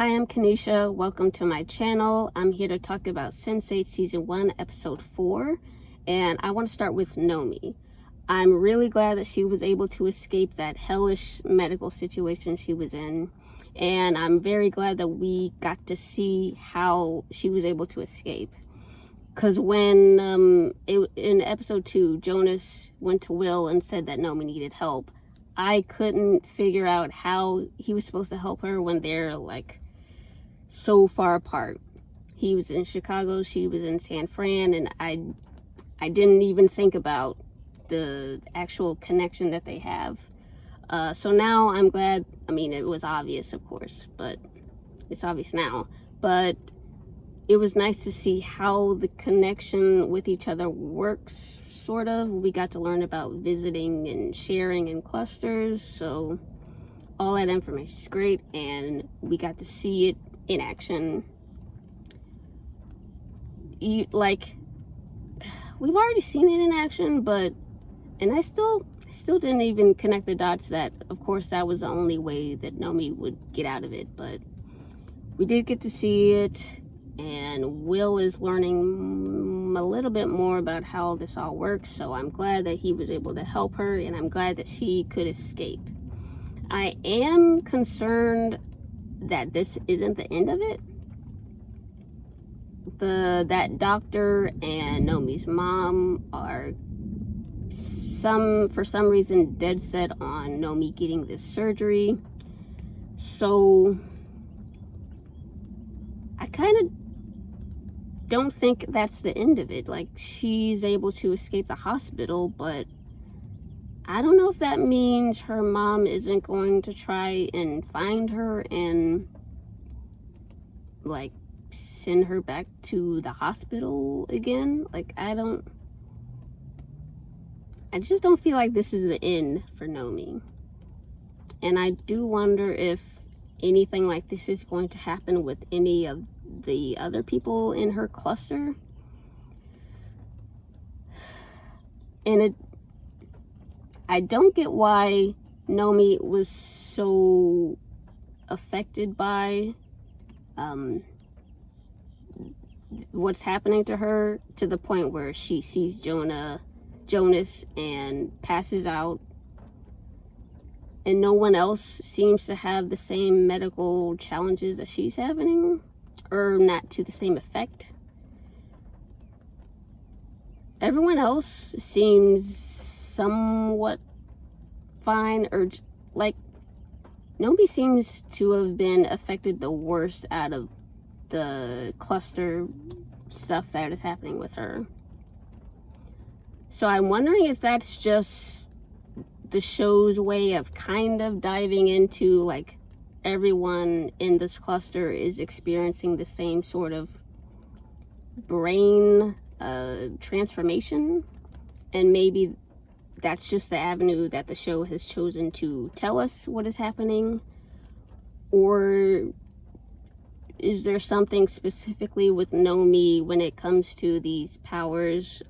Hi, I'm Kanisha. Welcome to my channel. I'm here to talk about Sense8 Season 1, Episode 4, and I want to start with Nomi. I'm really glad that she was able to escape that hellish medical situation she was in, and I'm very glad that we got to see how she was able to escape. Because when in Episode 2, Jonas went to Will and said that Nomi needed help, I couldn't figure out how he was supposed to help her when they're like so far apart. He was in Chicago, she was in San Fran, and I didn't even think about the actual connection that they have. So now I'm glad. I mean, it was obvious, of course, but it's obvious now. But it was nice to see how the connection with each other works, sort of. We got to learn about visiting and sharing in clusters, so all that information is great, and we got to see it in action. We've already seen it in action, and I still didn't even connect the dots that, of course, that was the only way that Nomi would get out of it, but we did get to see it, and Will is learning a little bit more about how this all works, so I'm glad that he was able to help her, and I'm glad that she could escape. I am concerned that this isn't the end of it. That doctor and Nomi's mom are for some reason dead set on Nomi getting this surgery. So I kind of don't think that's the end of it. Like, she's able to escape the hospital, but I don't know if that means her mom isn't going to try and find her and, like, send her back to the hospital again. Like, I just don't feel like this is the end for Nomi. And I do wonder if anything like this is going to happen with any of the other people in her cluster. And I don't get why Nomi was so affected by what's happening to her, to the point where she sees Jonas and passes out, and no one else seems to have the same medical challenges that she's having, or not to the same effect. Everyone else seems somewhat fine, or like Nomi seems to have been affected the worst out of the cluster stuff that is happening with her. So I'm wondering if that's just the show's way of kind of diving into, like, everyone in this cluster is experiencing the same sort of brain transformation, and maybe that's just the avenue that the show has chosen to tell us what is happening. Or is there something specifically with Nomi when it comes to these powers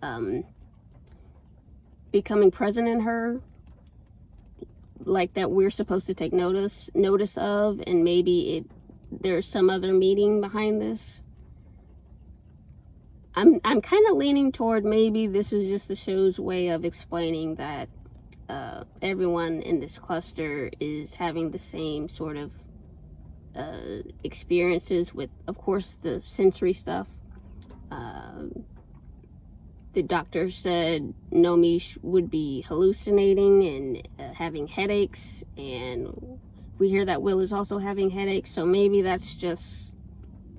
becoming present in her, like, that we're supposed to take notice of, and maybe there's some other meaning behind this? I'm kind of leaning toward maybe this is just the show's way of explaining that everyone in this cluster is having the same sort of experiences with, of course, the sensory stuff. The doctor said Nomi would be hallucinating and having headaches, and we hear that Will is also having headaches, so maybe that's just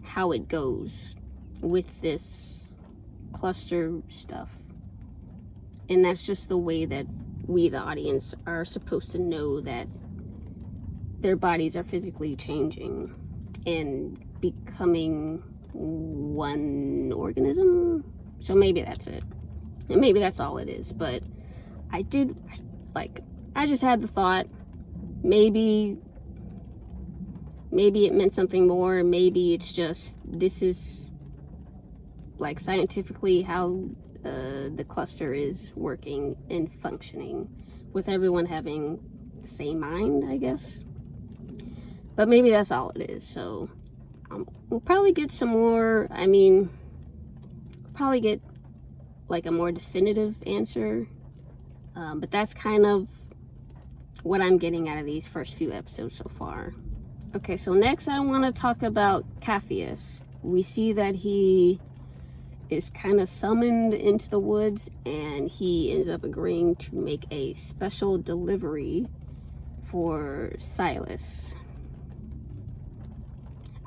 how it goes with this cluster stuff, and that's just the way that we, the audience, are supposed to know that their bodies are physically changing and becoming one organism. So maybe that's it, and maybe that's all it is. But I just had the thought, maybe it meant something more. Maybe it's just, this is, like, scientifically how the cluster is working and functioning, with everyone having the same mind, I guess. But maybe that's all it is. So we'll probably get some more, I mean, probably get like a more definitive answer. But that's kind of what I'm getting out of these first few episodes so far. Okay, so next I want to talk about Capheus. We see that he is kind of summoned into the woods, and he ends up agreeing to make a special delivery for Silas.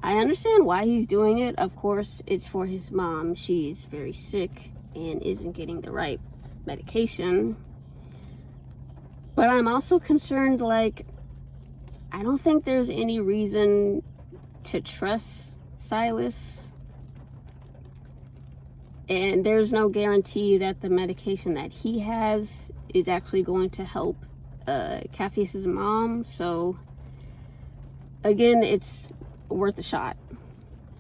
I understand why he's doing it. Of course, it's for his mom. She's very sick and isn't getting the right medication. But I'm also concerned, like, I don't think there's any reason to trust Silas. And there's no guarantee that the medication that he has is actually going to help Capheus' mom. So, again, it's worth a shot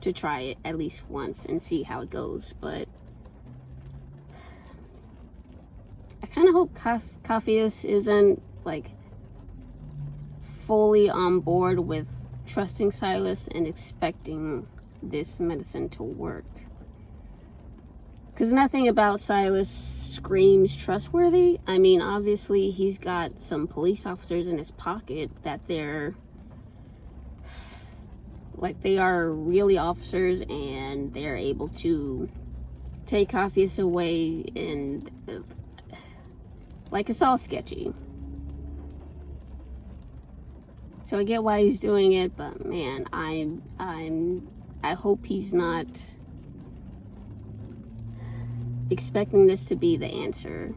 to try it at least once and see how it goes. But I kind of hope Capheus isn't like fully on board with trusting Silas and expecting this medicine to work, because nothing about Silas screams trustworthy. I mean, obviously he's got some police officers in his pocket that they're like, they are really officers, and they're able to take Capheus away, and like, it's all sketchy. So I get why he's doing it, but man, I hope he's not expecting this to be the answer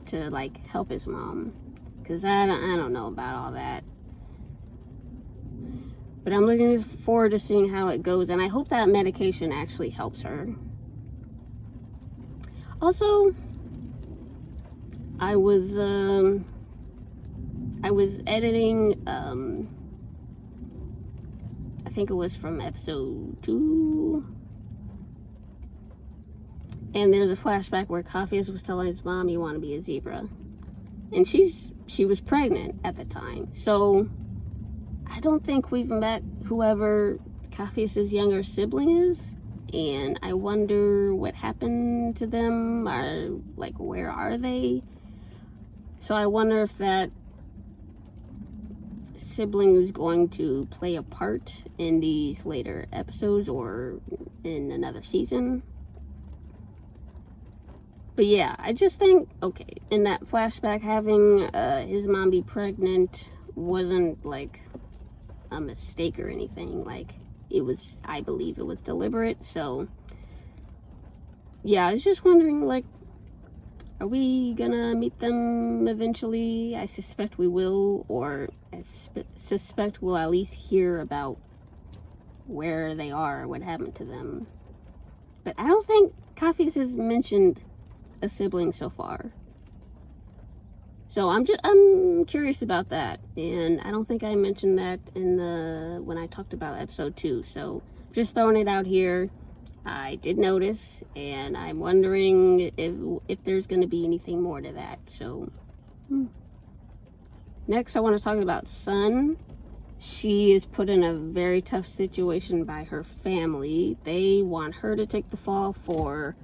to like help his mom, because I don't know about all that. But I'm looking forward to seeing how it goes, and I hope that medication actually helps her. Also, I was editing, I think it was from episode 2, and there's a flashback where Capheus was telling his mom, "You want to be a zebra," and she was pregnant at the time. So I don't think we've met whoever Capheus' younger sibling is, and I wonder what happened to them, or like, where are they? So I wonder if that sibling is going to play a part in these later episodes or in another season. But yeah, I just think, okay, in that flashback, having his mom be pregnant wasn't like a mistake or anything. Like, it was, I believe it was deliberate. So yeah, I was just wondering, like, are we gonna meet them eventually? I suspect we will, or I suspect we'll at least hear about where they are, what happened to them. But I don't think Capheus has mentioned a sibling so far. So I'm curious about that, and I don't think I mentioned that when I talked about episode 2. So just throwing it out here. I did notice, and I'm wondering if there's going to be anything more to that. So next I want to talk about Sun. She is put in a very tough situation by her family. They want her to take the fall for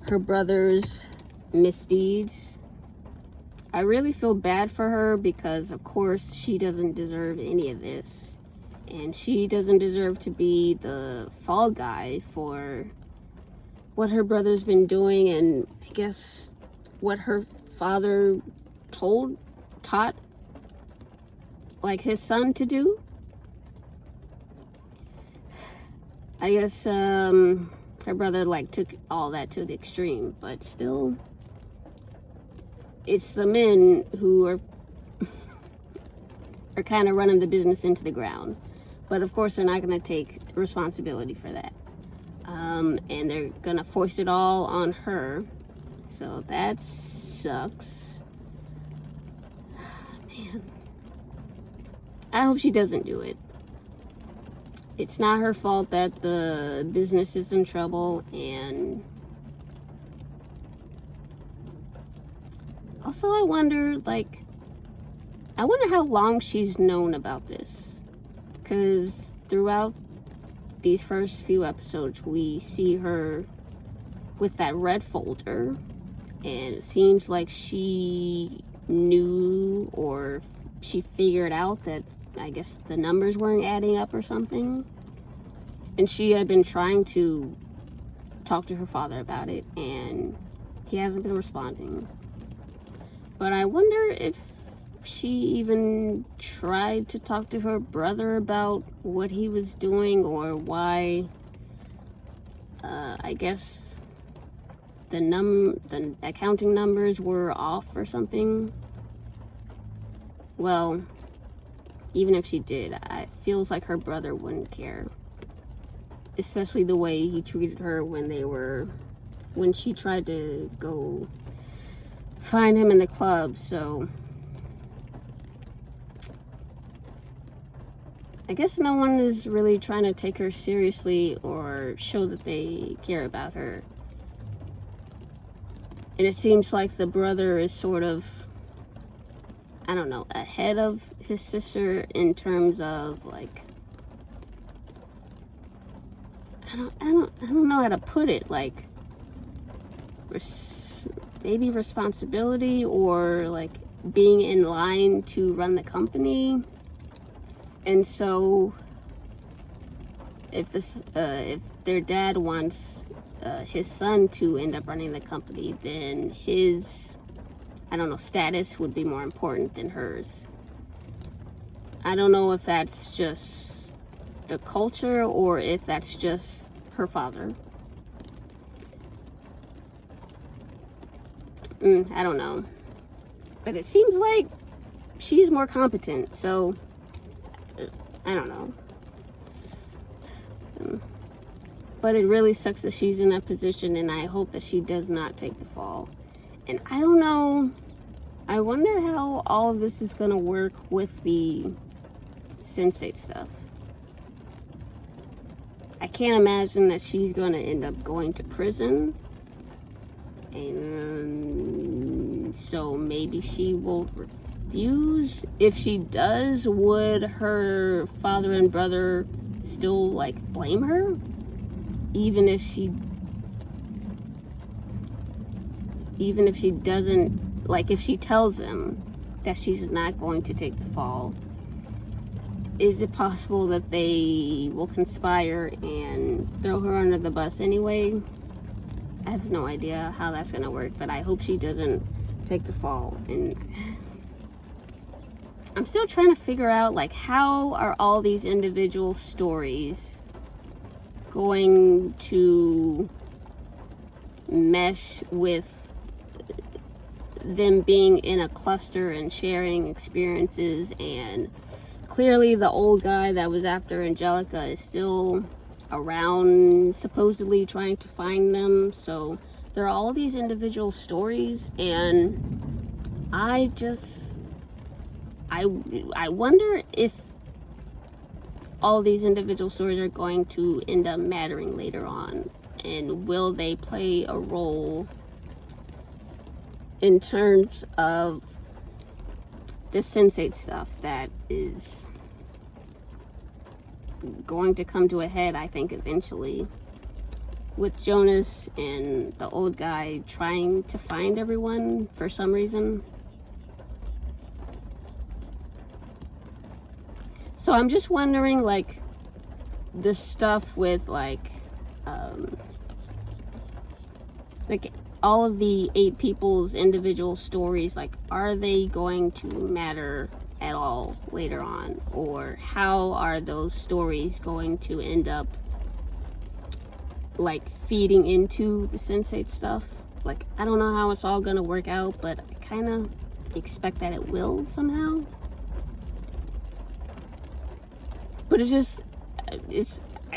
her brother's misdeeds. I really feel bad for her, because of course she doesn't deserve any of this, and she doesn't deserve to be the fall guy for what her brother's been doing, and I guess what her father taught like his son to do. I guess her brother like took all that to the extreme, but still, it's the men who are kind of running the business into the ground. But of course, they're not going to take responsibility for that. And they're going to foist it all on her. So that sucks. Man. I hope she doesn't do it. It's not her fault that the business is in trouble, and also I wonder how long she's known about this, because throughout these first few episodes, we see her with that red folder, and it seems like she knew, or she figured out that, I guess, the numbers weren't adding up or something. And she had been trying to talk to her father about it, and he hasn't been responding. But I wonder if she even tried to talk to her brother about what he was doing, or why, I guess, the accounting numbers were off or something. Well, even if she did, it feels like her brother wouldn't care. Especially the way he treated her when she tried to go find him in the club. So I guess no one is really trying to take her seriously or show that they care about her. And it seems like the brother is sort of, I don't know, ahead of his sister in terms of, like, I don't know how to put it, like, maybe responsibility, or like being in line to run the company. And so if their dad wants his son to end up running the company, then his, I don't know, status would be more important than hers. I don't know if that's just the culture, or if that's just her father. I don't know. But it seems like she's more competent, so I don't know. But it really sucks that she's in that position, and I hope that she does not take the fall. And I don't know, I wonder how all of this is gonna work with the Sense8 stuff. I can't imagine that she's going to end up going to prison. And so maybe she will refuse. If she does, would her father and brother still, like, blame her? Even if she doesn't, like, if she tells them that she's not going to take the fall, is it possible that they will conspire and throw her under the bus anyway? I have no idea how that's going to work, but I hope she doesn't take the fall. And I'm still trying to figure out, like, how are all these individual stories going to mesh with them being in a cluster and sharing experiences. And clearly the old guy that was after Angelica is still around, supposedly trying to find them. So there are all these individual stories, and I wonder if all these individual stories are going to end up mattering later on, and will they play a role in terms of the Sense8 stuff that is going to come to a head, I think, eventually, with Jonas and the old guy trying to find everyone for some reason. So I'm just wondering, like, the stuff with, like all of the 8 people's individual stories, like, are they going to matter at all later on? Or how are those stories going to end up, like, feeding into the Sense8 stuff? Like, I don't know how it's all gonna work out, but I kind of expect that it will somehow. But it's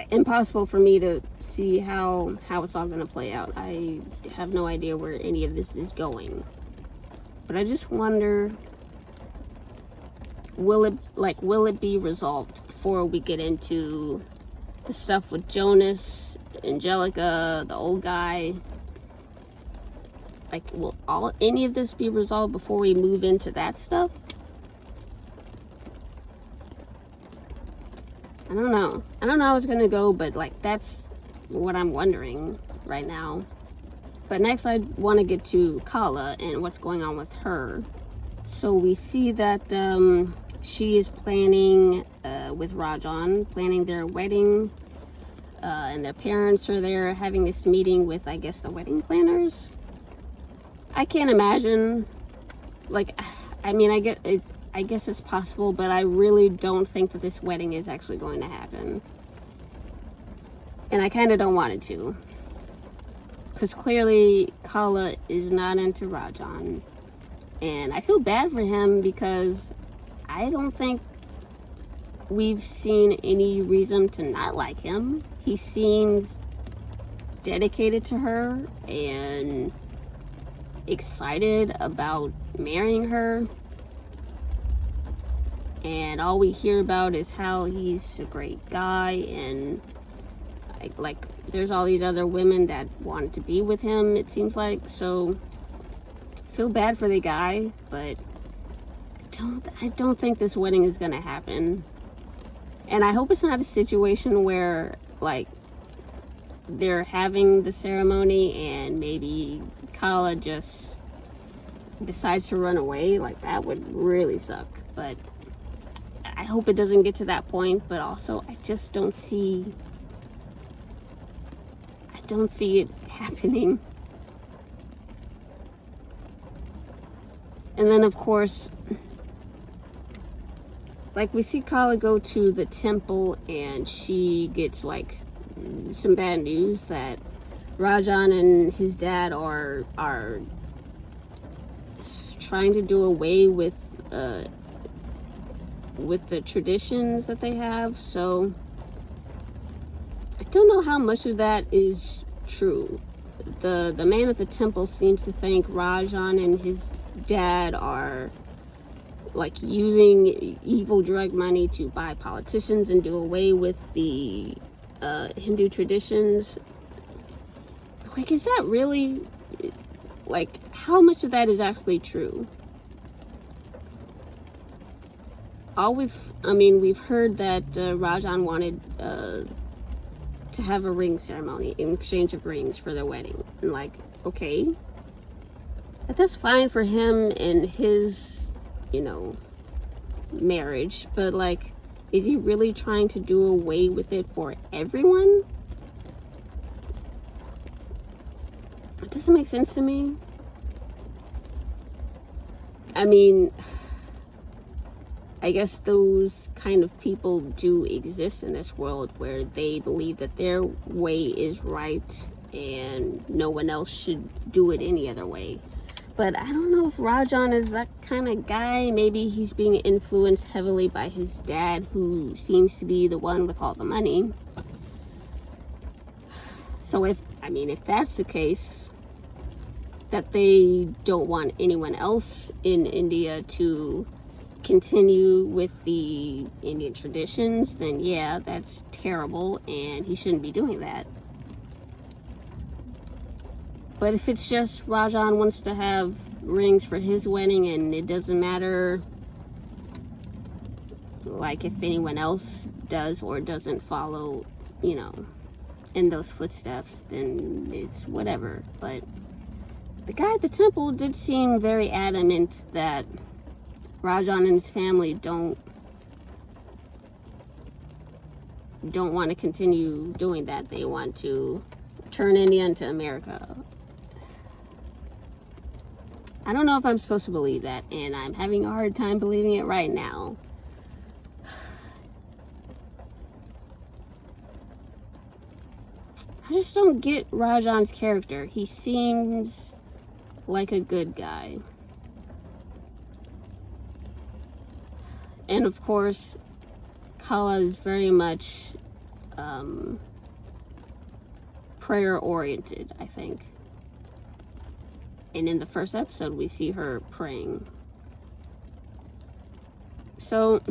impossible for me to see how it's all gonna play out. I have no idea where any of this is going. But I just wonder, will it be resolved before we get into the stuff with Jonas, Angelica, the old guy? Like, will any of this be resolved before we move into that stuff? I don't know. I don't know how it's gonna go, but like that's what I'm wondering right now. But next I want to get to Kala and what's going on with her. So we see that she is planning with Rajan, planning their wedding, and their parents are there having this meeting with, I guess, the wedding planners. I can't imagine, like, I mean, I guess it's possible, but I really don't think that this wedding is actually going to happen. And I kind of don't want it to. Because clearly Kala is not into Rajan. And I feel bad for him because I don't think we've seen any reason to not like him. He seems dedicated to her and excited about marrying her. And all we hear about is how he's a great guy, and like there's all these other women that wanted to be with him, it seems like. So I feel bad for the guy, but I don't think this wedding is gonna happen. And I hope it's not a situation where like they're having the ceremony and maybe Kala just decides to run away. Like that would really suck. But I hope it doesn't get to that point. But also I just don't see it happening. And then of course, like we see Kala go to the temple and she gets like some bad news that Rajan and his dad are trying to do away with the traditions that they have. So I don't know how much of that is true. The man at the temple seems to think Rajan and his dad are like using evil drug money to buy politicians and do away with the Hindu traditions. Like, is that really, like, how much of that is actually true? We've heard that Rajan wanted to have a ring ceremony, in exchange of rings for their wedding. And like, okay, that's fine for him and his, marriage, but like, is he really trying to do away with it for everyone? It doesn't make sense to me. I mean, I guess those kind of people do exist in this world where they believe that their way is right and no one else should do it any other way. But I don't know if Rajan is that kind of guy. Maybe he's being influenced heavily by his dad, who seems to be the one with all the money. So if that's the case, that they don't want anyone else in India to continue with the Indian traditions, then yeah, that's terrible and he shouldn't be doing that. But if it's just Rajan wants to have rings for his wedding and it doesn't matter like if anyone else does or doesn't follow, in those footsteps, then it's whatever. But the guy at the temple did seem very adamant that Rajan and his family don't want to continue doing that. They want to turn India into America. I don't know if I'm supposed to believe that, and I'm having a hard time believing it right now. I just don't get Rajan's character. He seems like a good guy. And of course, Kala is very much prayer oriented, I think. And in the first episode, we see her praying. So,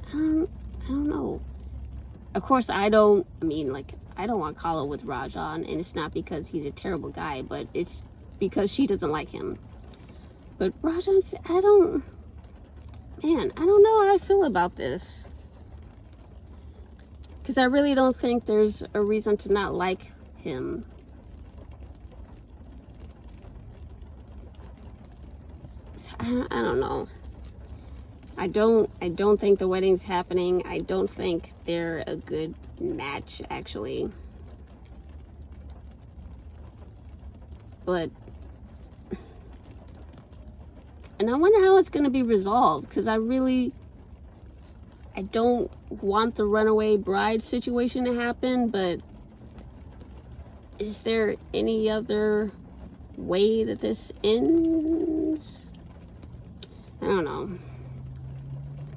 I don't know. Of course, I don't want Kala with Rajan, and it's not because he's a terrible guy, but it's because she doesn't like him. But Rajan, I don't know how I feel about this. Because I really don't think there's a reason to not like him. I don't know. I don't think the wedding's happening. I don't think they're a good match, actually. But, and I wonder how it's going to be resolved, because I don't want the runaway bride situation to happen, but is there any other way that this ends? I don't know.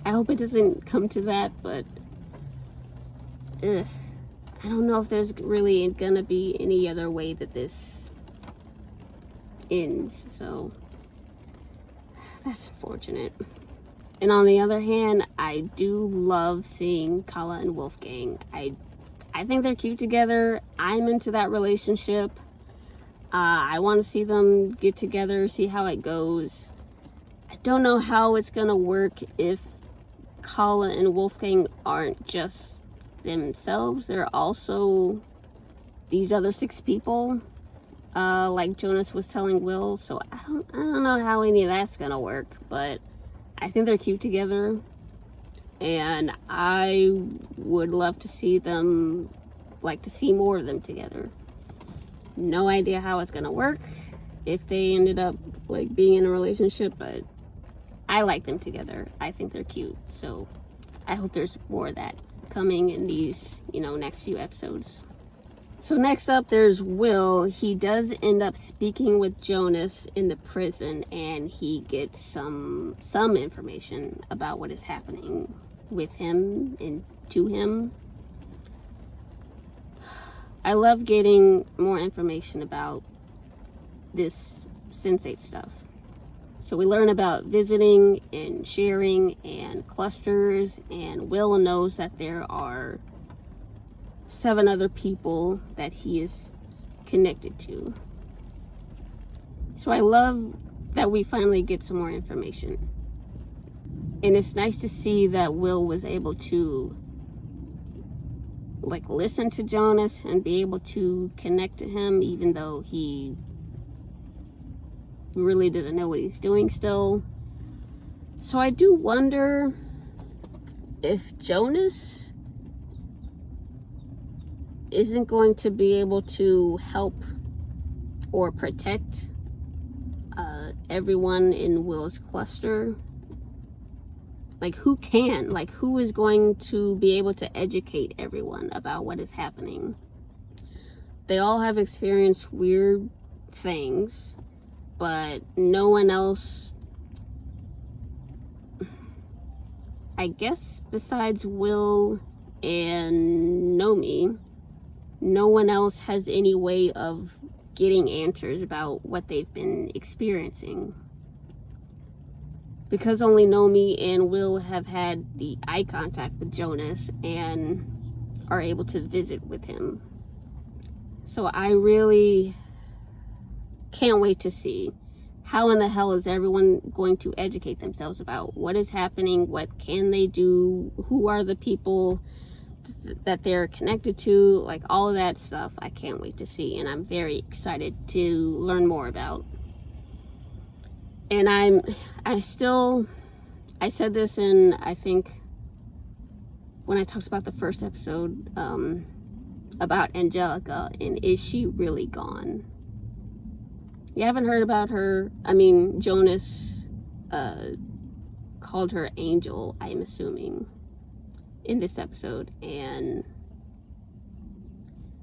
I hope it doesn't come to that, but I don't know if there's really gonna be any other way that this ends, so that's unfortunate. And on the other hand, I do love seeing Kala and Wolfgang. I think they're cute together. I'm into that relationship. I want to see them get together, see how it goes. I don't know how it's gonna work if Kala and Wolfgang aren't just themselves. They're also these other 6 people, like Jonas was telling Will. So I don't know how any of that's gonna work, but I think they're cute together, and I would love to see them, like to see more of them together. No idea how it's gonna work if they ended up like being in a relationship, but I like them together. I think they're cute. So I hope there's more of that coming in these, next few episodes. So next up, there's Will. He does end up speaking with Jonas in the prison, and he gets some information about what is happening with him and to him. I love getting more information about this Sense8 stuff. So we learn about visiting and sharing and clusters, and Will knows that there are 7 other people that he is connected to. So I love that we finally get some more information. And it's nice to see that Will was able to listen to Jonas and be able to connect to him, even though he really doesn't know what he's doing still. So I do wonder if Jonas isn't going to be able to help or protect everyone in Will's cluster. Who can? Who is going to be able to educate everyone about what is happening? They all have experienced weird things, but no one else, I guess besides Will and Nomi, no one else has any way of getting answers about what they've been experiencing. Because only Nomi and Will have had the eye contact with Jonas and are able to visit with him. So I really can't wait to see how in the hell is everyone going to educate themselves about what is happening, what can they do, who are the people that they're connected to, all of that stuff. I can't wait to see, and I'm very excited to learn more about. And I said this in, I think, when I talked about the first episode, about Angelica, and is she really gone? You haven't heard about her. Jonas called her Angel, I'm assuming, in this episode, and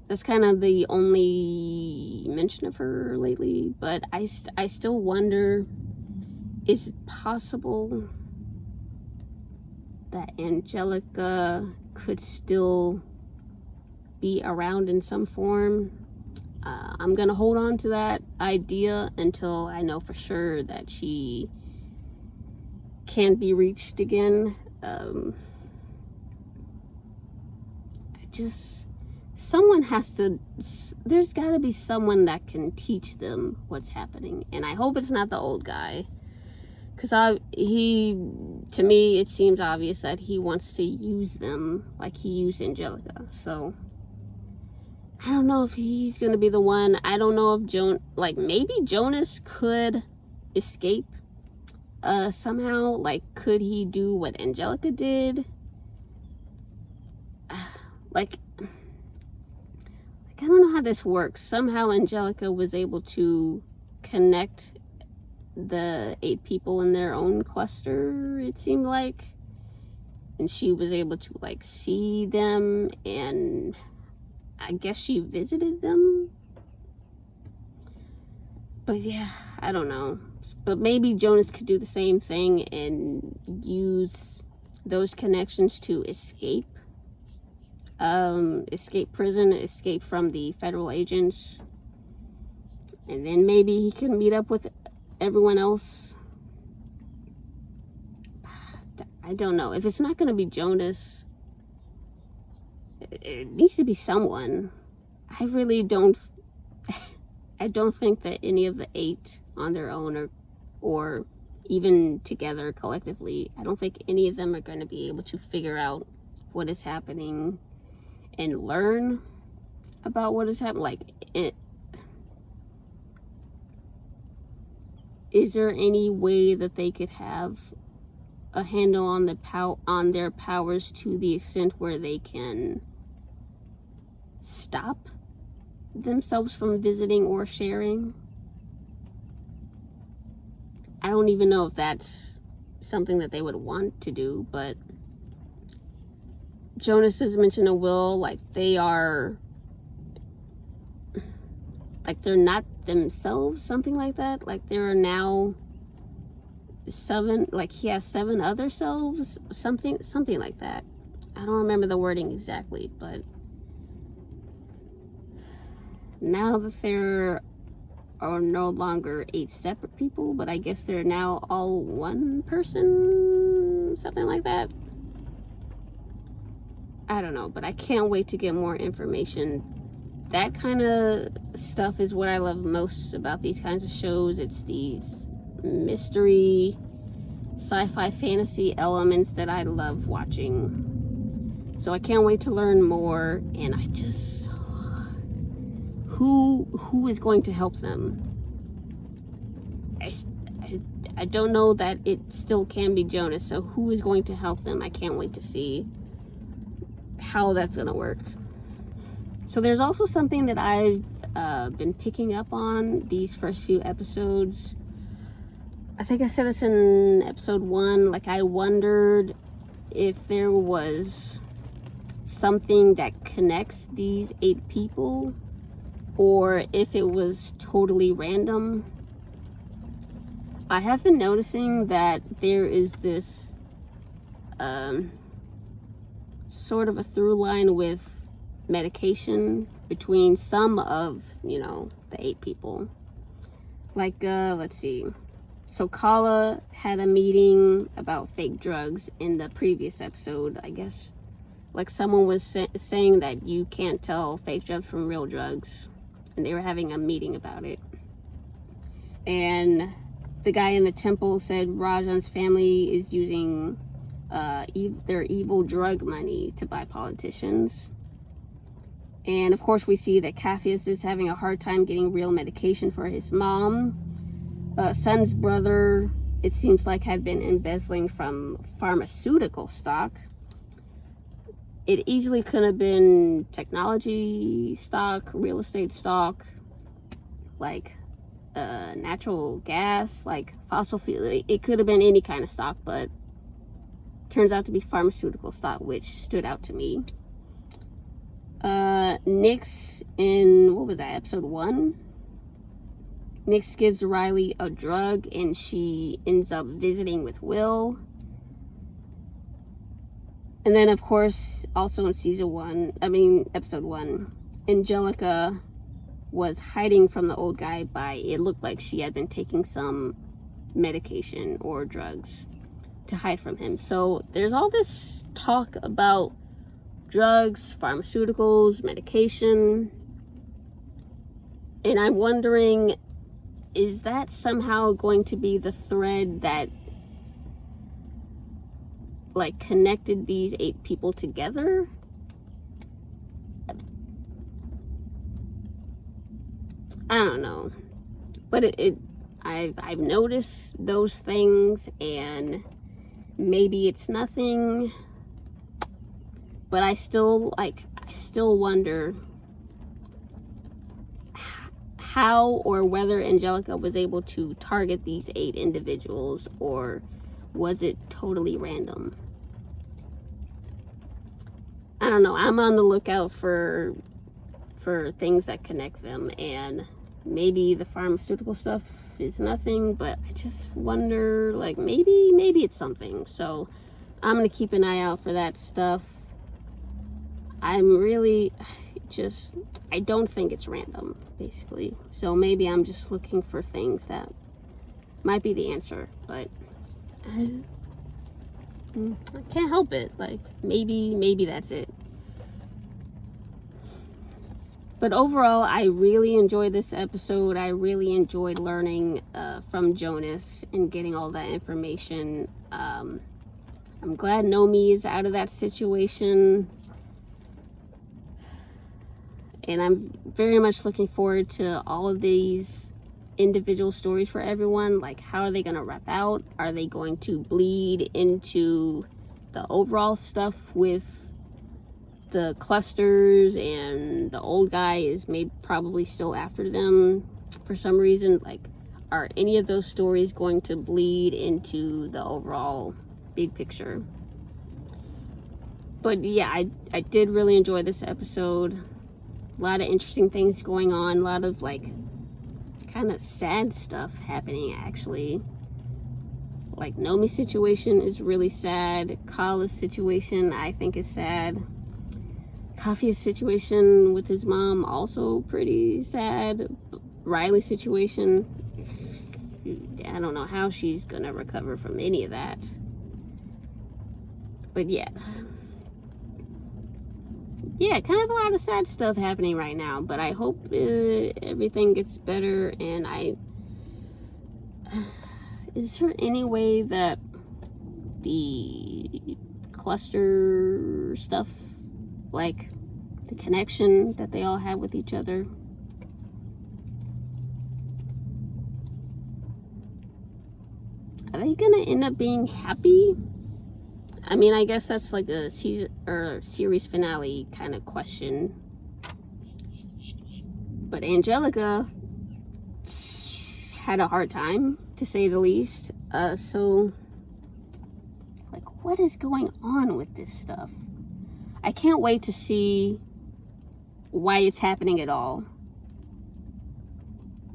that's kind of the only mention of her lately. But I still wonder, is it possible that Angelica could still be around in some form? I'm gonna hold on to that idea until I know for sure that she can be reached again. Someone has to, there's gotta be someone that can teach them what's happening. And I hope it's not the old guy, because he to me, it seems obvious that he wants to use them like he used Angelica. So I don't know if he's gonna be the one. I don't know if maybe Jonas could escape somehow. Like, could he do what Angelica did? Like, I don't know how this works. Somehow Angelica was able to connect the 8 people in their own cluster, it seemed like. And she was able to, like, see them, and I guess she visited them. But yeah, I don't know. But maybe Jonas could do the same thing and use those connections to escape. Escape prison, escape from the federal agents. And then maybe he can meet up with everyone else. I don't know. If it's not going to be Jonas, it needs to be someone. I really don't. I don't think that any of the 8 on their own or even together collectively, I don't think any of them are going to be able to figure out what is happening and learn about what is happening. Like, is there any way that they could have a handle on their powers to the extent where they can stop themselves from visiting or sharing? I don't even know if that's something that they would want to do, but Jonas has mentioned a will, like they're not themselves, something like that. Like there are now 7, like he has 7 other selves, something like that. I don't remember the wording exactly, but now that there are no longer 8 separate people, but I guess they're now all one person, something like that. I don't know, but I can't wait to get more information. That kind of stuff is what I love most about these kinds of shows. It's these mystery, sci-fi, fantasy elements that I love watching. So I can't wait to learn more, and I just... Who is going to help them? I don't know that it still can be Jonas, so who is going to help them? I can't wait to see how that's going to work. So there's also something that I've been picking up on these first few episodes. I think I said this in episode 1. Like, I wondered if there was something that connects these 8 people, or if it was totally random. I have been noticing that there is this sort of a through line with medication between some of, the 8 people. Like, let's see. So Kala had a meeting about fake drugs in the previous episode. I guess, like, someone was saying that you can't tell fake drugs from real drugs. And they were having a meeting about it. And the guy in the temple said Rajan's family is using their evil drug money to buy politicians. And of course we see that Cassius is having a hard time getting real medication for his mom. Son's brother, it seems like, had been embezzling from pharmaceutical stock. It easily could have been technology stock, real estate stock, like natural gas, like fossil fuel. It could have been any kind of stock, but turns out to be pharmaceutical stock, which stood out to me. Nyx in, what was that, episode 1? Nyx gives Riley a drug and she ends up visiting with Will. And then, of course, also in episode 1, Angelica was hiding from the old guy it looked like she had been taking some medication or drugs to hide from him. So there's all this talk about drugs, pharmaceuticals, medication. And I'm wondering, is that somehow going to be the thread that like connected these 8 people together. I don't know, but I've noticed those things, and maybe it's nothing, but I still wonder how or whether Angelica was able to target these 8 individuals, or was it totally random? I don't know. I'm on the lookout for things that connect them, and maybe the pharmaceutical stuff is nothing, but I just wonder, like, maybe it's something. So I'm gonna keep an eye out for that stuff. I'm really I don't think it's random, basically. So maybe I'm just looking for things that might be the answer, but I can't help it. Like, maybe that's it. But overall, I really enjoyed this episode. I really enjoyed learning from Jonas and getting all that information. I'm glad Nomi is out of that situation. And I'm very much looking forward to all of these individual stories for everyone. Like, how are they going to wrap out? Are they going to bleed into the overall stuff with the clusters, and the old guy is probably still after them for some reason? Like, are any of those stories going to bleed into the overall big picture? But yeah, I did really enjoy this episode. A lot of interesting things going on, a lot of like kind of sad stuff happening, actually. Like, Nomi's situation is really sad. Kala's situation, I think, is sad. Kafia's situation with his mom, also pretty sad. Riley's situation, I don't know how she's gonna recover from any of that. But yeah, kind of a lot of sad stuff happening right now. But I hope everything gets better. And is there any way that the cluster stuff, like the connection that they all have with each other, are they gonna end up being happy? I mean, I guess that's like a season or series finale kind of question. But Angelica had a hard time, to say the least. So, like, what is going on with this stuff? I can't wait to see why it's happening at all.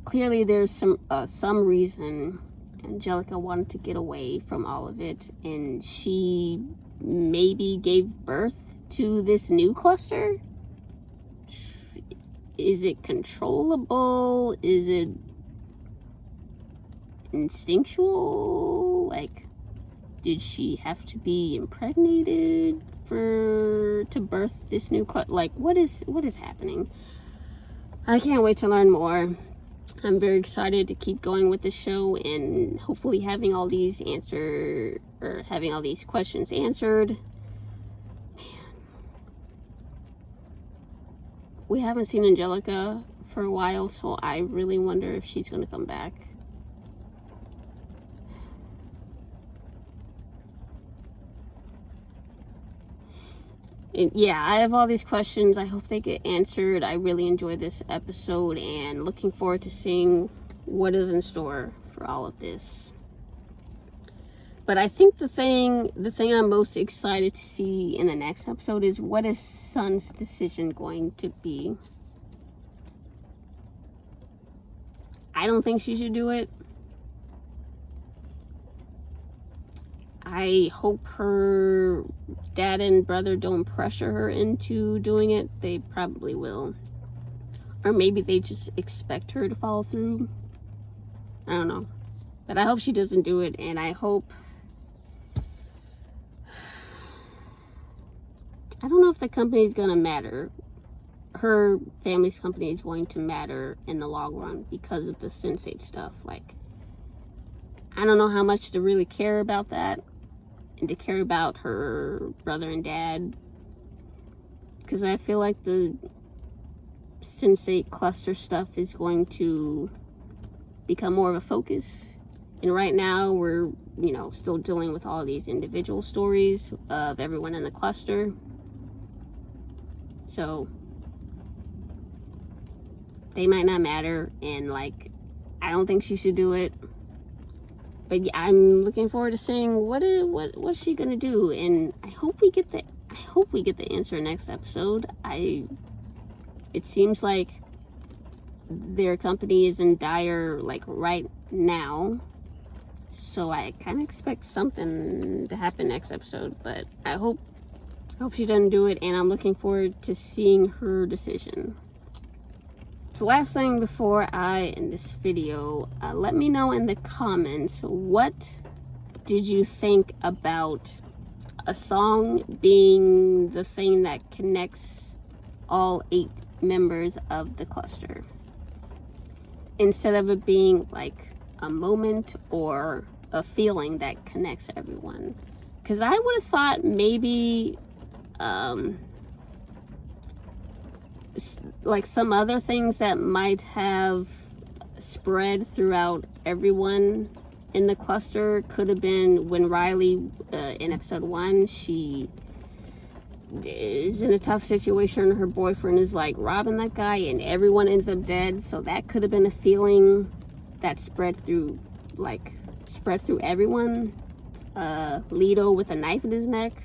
Clearly, there's some reason Angelica wanted to get away from all of it, and she maybe gave birth to this new cluster. Is it controllable? Is it instinctual? Like, did she have to be impregnated to birth this new cluster? Like, what is happening? I can't wait to learn more. I'm very excited to keep going with the show, and hopefully having all these questions answered. Man, we haven't seen Angelica for a while, so I really wonder if she's going to come back. And yeah, I have all these questions. I hope they get answered. I really enjoyed this episode, and looking forward to seeing what is in store for all of this. But I think the thing I'm most excited to see in the next episode is, what is Sun's decision going to be? I don't think she should do it. I hope her dad and brother don't pressure her into doing it. They probably will. Or maybe they just expect her to follow through. I don't know. But I hope she doesn't do it, and I hope... I don't know if the company is going to matter. Her family's company is going to matter in the long run because of the Sense8 stuff. Like, I don't know how much to really care about that. and to care about her brother and dad. Because I feel like the Sense8 cluster stuff is going to become more of a focus. And right now we're, still dealing with all these individual stories of everyone in the cluster. So they might not matter, and I don't think she should do it. But yeah, I'm looking forward to seeing what's she gonna do, and I hope we get the answer next episode. It seems like their company is in dire right now, so I kind of expect something to happen next episode. But I hope she doesn't do it, and I'm looking forward to seeing her decision. So last thing before I end this video, let me know in the comments, what did you think about a song being the thing that connects all 8 members of the cluster, instead of it being a moment or a feeling that connects everyone? Because I would have thought maybe some other things that might have spread throughout everyone in the cluster could have been when Riley, in episode 1, she is in a tough situation. Her boyfriend is robbing that guy and everyone ends up dead. So that could have been a feeling that spread through everyone. Leto with a knife in his neck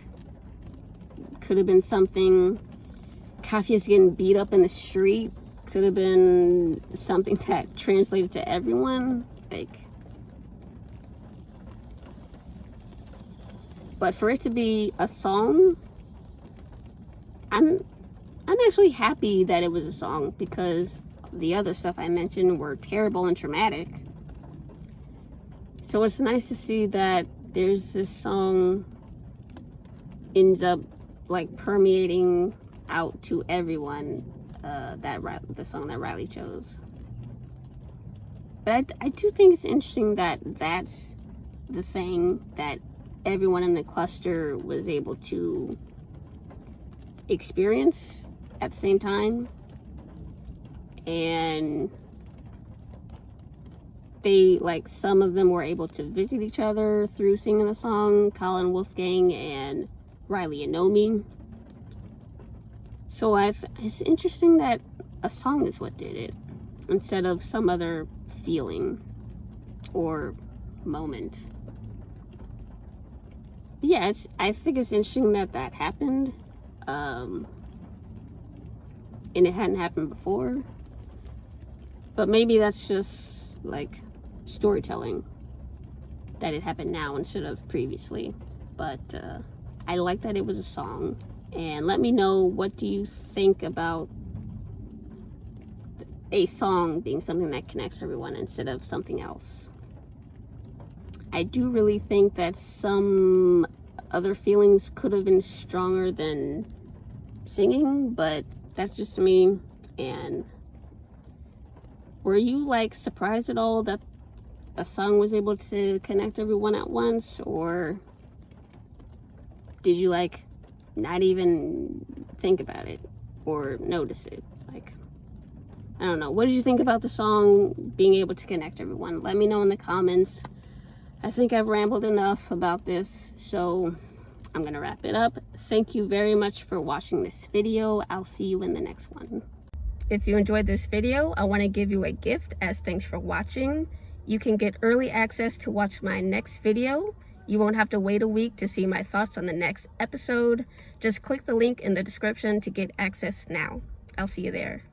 could have been something. Kafia's getting beat up in the street could have been something that translated to everyone. But for it to be a song, I'm actually happy that it was a song, because the other stuff I mentioned were terrible and traumatic. So it's nice to see that there's this song ends up permeating out to everyone, the song that Riley chose. But I do think it's interesting that that's the thing that everyone in the cluster was able to experience at the same time. And they, some of them were able to visit each other through singing the song, Colin, Wolfgang, and Riley and Nomi. So it's interesting that a song is what did it, instead of some other feeling or moment. But yeah, I think it's interesting that happened, and it hadn't happened before. But maybe that's just storytelling, that it happened now instead of previously. But I like that it was a song. And let me know, what do you think about a song being something that connects everyone instead of something else? I do really think that some other feelings could have been stronger than singing, but that's just me. And were you surprised at all that a song was able to connect everyone at once? Or did you not even think about it or notice it? I don't know. What did you think about the song being able to connect everyone? Let me know in the comments. I think I've rambled enough about this, so I'm gonna wrap it up. Thank you very much for watching this video. I'll see you in the next one. If you enjoyed this video, I want to give you a gift as thanks for watching. You can get early access to watch my next video. You won't have to wait a week to see my thoughts on the next episode. Just click the link in the description to get access now. I'll see you there.